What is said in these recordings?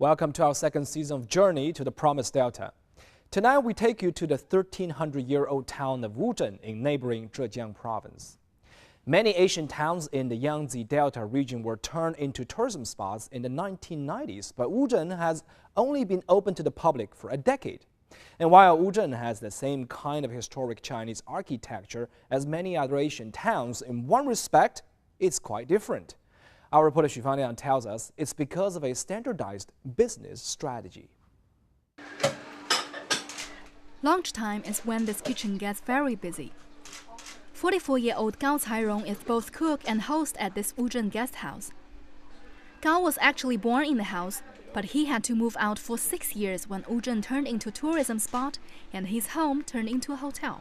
Welcome to our second season of Journey to the Promised Delta. Tonight we take you to the 1,300-year-old town of Wuzhen in neighboring Zhejiang province. Many Asian towns in the Yangtze Delta region were turned into tourism spots in the 1990s, but Wuzhen has only been open to the public for a decade. And while Wuzhen has the same kind of historic Chinese architecture as many other Asian towns, in one respect, it's quite different. Our reporter Xu Fangliang tells us it's because of a standardized business strategy. Lunchtime is when this kitchen gets very busy. 44-year-old Gao Cairong is both cook and host at this Wuzhen guest house. Gao was actually born in the house, but he had to move out for 6 years when Wuzhen turned into a tourism spot and his home turned into a hotel.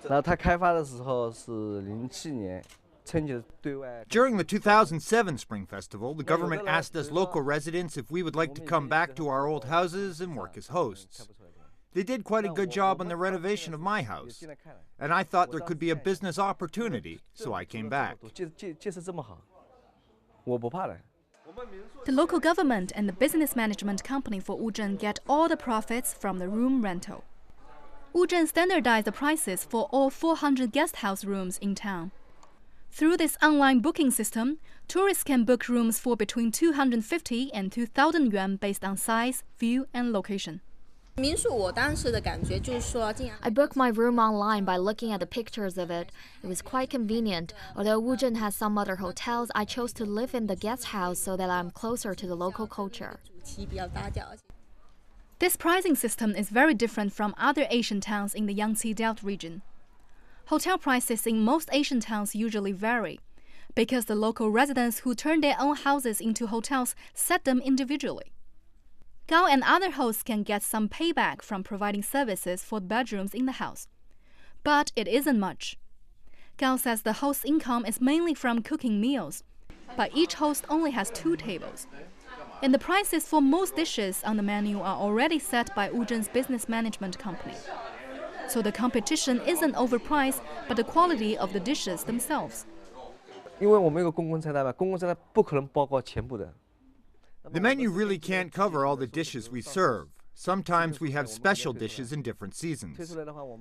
然后它开发的时候是07年。 During the 2007 Spring Festival, the government asked us local residents if we would like to come back to our old houses and work as hosts. They did quite a good job on the renovation of my house, and I thought there could be a business opportunity, so I came back. The local government and the business management company for Wuzhen get all the profits from the room rental. Wuzhen standardized the prices for all 400 guest house rooms in town. Through this online booking system, tourists can book rooms for between 250 and 2,000 yuan based on size, view, and location. I booked my room online by looking at the pictures of it. It was quite convenient. Although Wuzhen has some other hotels, I chose to live in the guest house so that I'm closer to the local culture. This pricing system is very different from other Asian towns in the Yangtze Delta region. Hotel prices in most Asian towns usually vary, because the local residents who turn their own houses into hotels set them individually. Gao and other hosts can get some payback from providing services for bedrooms in the house, but it isn't much. Gao says the host's income is mainly from cooking meals, but each host only has 2 tables. And the prices for most dishes on the menu are already set by Wuzhen's business management company. So the competition isn't overpriced, but the quality of the dishes themselves. The menu really can't cover all the dishes we serve. Sometimes we have special dishes in different seasons.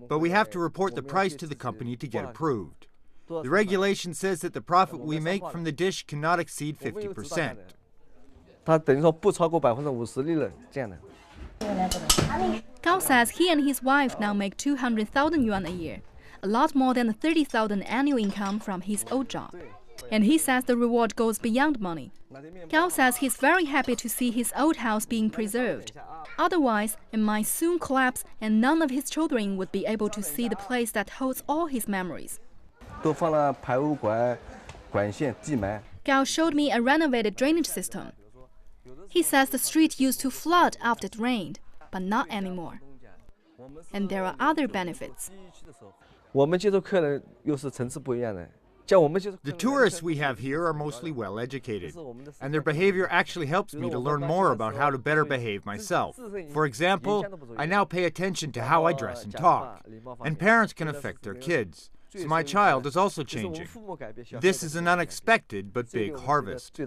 But we have to report the price to the company to get approved. The regulation says that the profit we make from the dish cannot exceed 50%. Gao says he and his wife now make 200,000 yuan a year, a lot more than the 30,000 annual income from his old job. And he says the reward goes beyond money. Gao says he's very happy to see his old house being preserved. Otherwise, it might soon collapse and none of his children would be able to see the place that holds all his memories. Gao showed me a renovated drainage system. He says the street used to flood after it rained, but not anymore. And there are other benefits. The tourists we have here are mostly well-educated, and their behavior actually helps me to learn more about how to better behave myself. For example, I now pay attention to how I dress and talk, and parents can affect their kids. So my child is also changing. This is an unexpected but big harvest.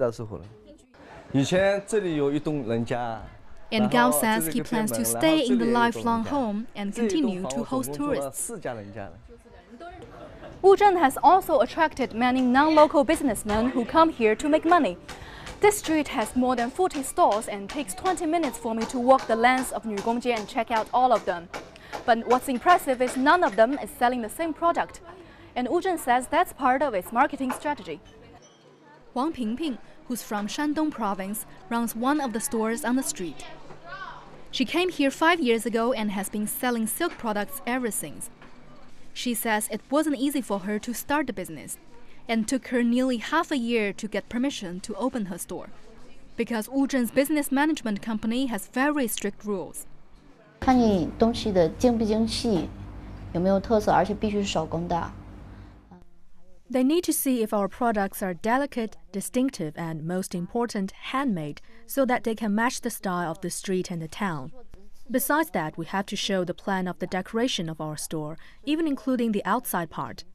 And Gao says he plans to stay in the lifelong home and continue to host tourists. Wuzhen has also attracted many non-local businessmen who come here to make money. This street has more than 40 stalls and takes 20 minutes for me to walk the length of Nügongjie and check out all of them. But what's impressive is none of them is selling the same product. And Wuzhen says that's part of its marketing strategy. Wang Pingping, who's from Shandong province, runs one of the stores on the street. She came here 5 years ago and has been selling silk products ever since. She says it wasn't easy for her to start the business and took her nearly half a year to get permission to open her store, because Wuzhen's business management company has very strict rules. 看你东西的精不精细，有没有特色，而且必须是手工的。 They need to see if our products are delicate, distinctive, and most important, handmade, so that they can match the style of the street and the town. Besides that, we have to show the plan of the decoration of our store, even including the outside part.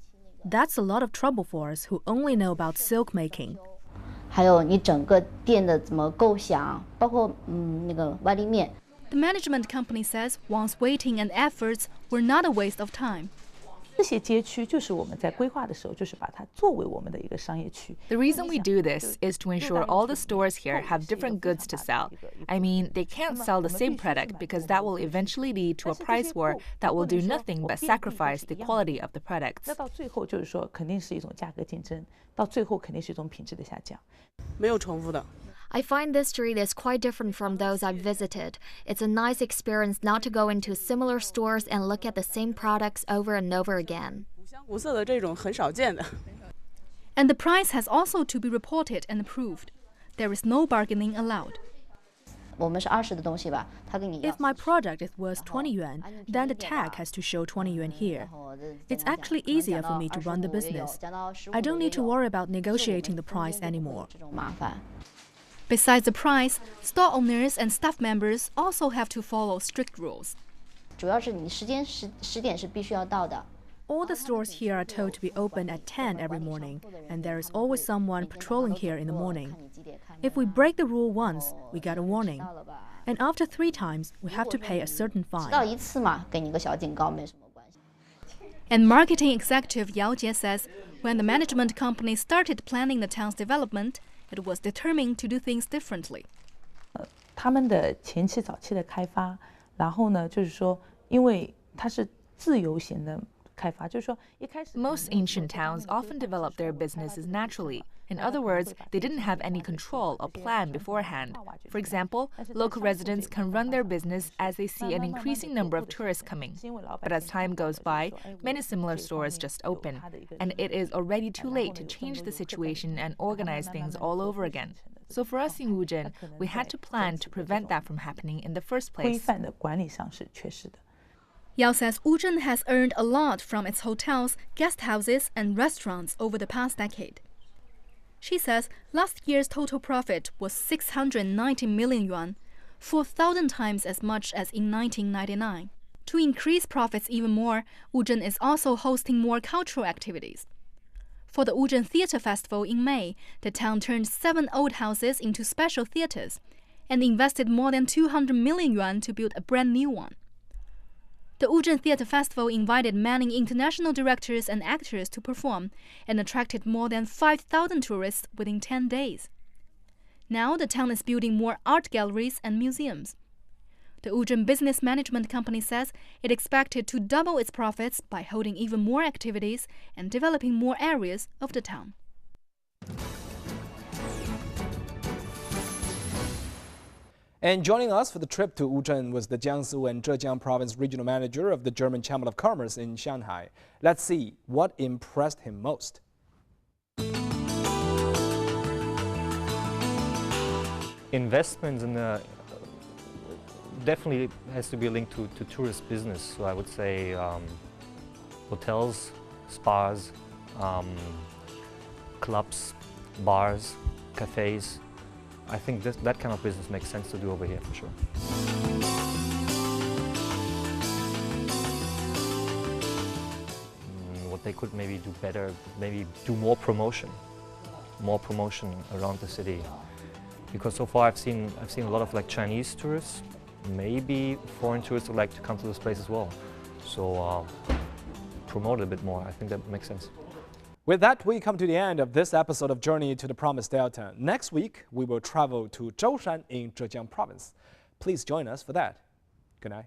That's a lot of trouble for us who only know about silk making. 还有你整个店的怎么构想，包括那个外立面。The management company says Wang's waiting and efforts were not a waste of time. 这些街区就是我们在规划的时候，就是把它作为我们的一个商业区。 The reason we do this is to ensure all the stores here have different goods to sell. I mean, they can't sell the same product because that will eventually lead to a price war that will do nothing but sacrifice the quality of the products. 那到最后就是说，肯定是一种价格竞争，到最后肯定是一种品质的下降。没有重复的。 I find this street is quite different from those I've visited. It's a nice experience not to go into similar stores and look at the same products over and over again. 五香五色的这种很少见的。 And the price has also to be reported and approved. There is no bargaining allowed. 我们是20的东西吧，他给你。 If my product is worth 20 yuan, then the tag has to show 20 yuan here. It's actually easier for me to run the business. I don't need to worry about negotiating the price anymore. 这种麻烦。 Besides the price, store owners and staff members also have to follow strict rules. 主要是你10点是必须要到的。 All the stores here are told to be open at 10 every morning, and there is always someone patrolling here in the morning. If we break the rule once, we get a warning. And after 3 times, we have to pay a certain 迟 fine. 到1次嘛，给你个小警告没什么关系。 And marketing executive Yao Jie says when the management company started planning the town's development, it was determined to do things differently. 他们的前期早期的开发，然后呢，就是说，因为它是自由型的开发，就是说一开始。 Most ancient towns often develop their businesses naturally. In other words, they didn't have any control or plan beforehand. For example, local residents can run their business as they see an increasing number of tourists coming. But as time goes by, many similar stores just open, and it is already too late to change the situation and organize things all over again. So for us in Wuzhen, we had to plan to prevent that from happening in the first 规 place. 范的管理上是缺失的。 Yao says Wuzhen has earned a lot from its hotels, guest houses, and restaurants over the past decade. She says last year's total profit was 690 million yuan, 4,000 times as much as in 1999. To increase profits even more, Wuzhen is also hosting more cultural activities. For the Wuzhen Theatre Festival in May, the town turned 7 old houses into special theaters and invested more than 200 million yuan to build a brand new one. The Wuzhen Theatre Festival invited many international directors and actors to perform and attracted more than 5,000 tourists within 10 days. Now the town is building more art galleries and museums. The Wuzhen Business Management Company says it expected to double its profits by holding even more activities and developing more areas of the town. And joining us for the trip to Wuzhen was the Jiangsu and Zhejiang Province Regional Manager of the German Chamber of Commerce in Shanghai. Let's see what impressed him most. Investments in the definitely has to be linked to tourist business. So I would say hotels, spas, clubs, bars, cafes. I think that kind of business makes sense to do over here for sure. What they could maybe do better, maybe do more promotion around the city. Because so far I've seen a lot of like Chinese tourists, maybe foreign tourists would like to come to this place as well. So promote it a bit more. I think that makes sense. With that, we come to the end of this episode of Journey to the Promised Delta. Next week, we will travel to Zhoushan in Zhejiang Province. Please join us for that. Good night.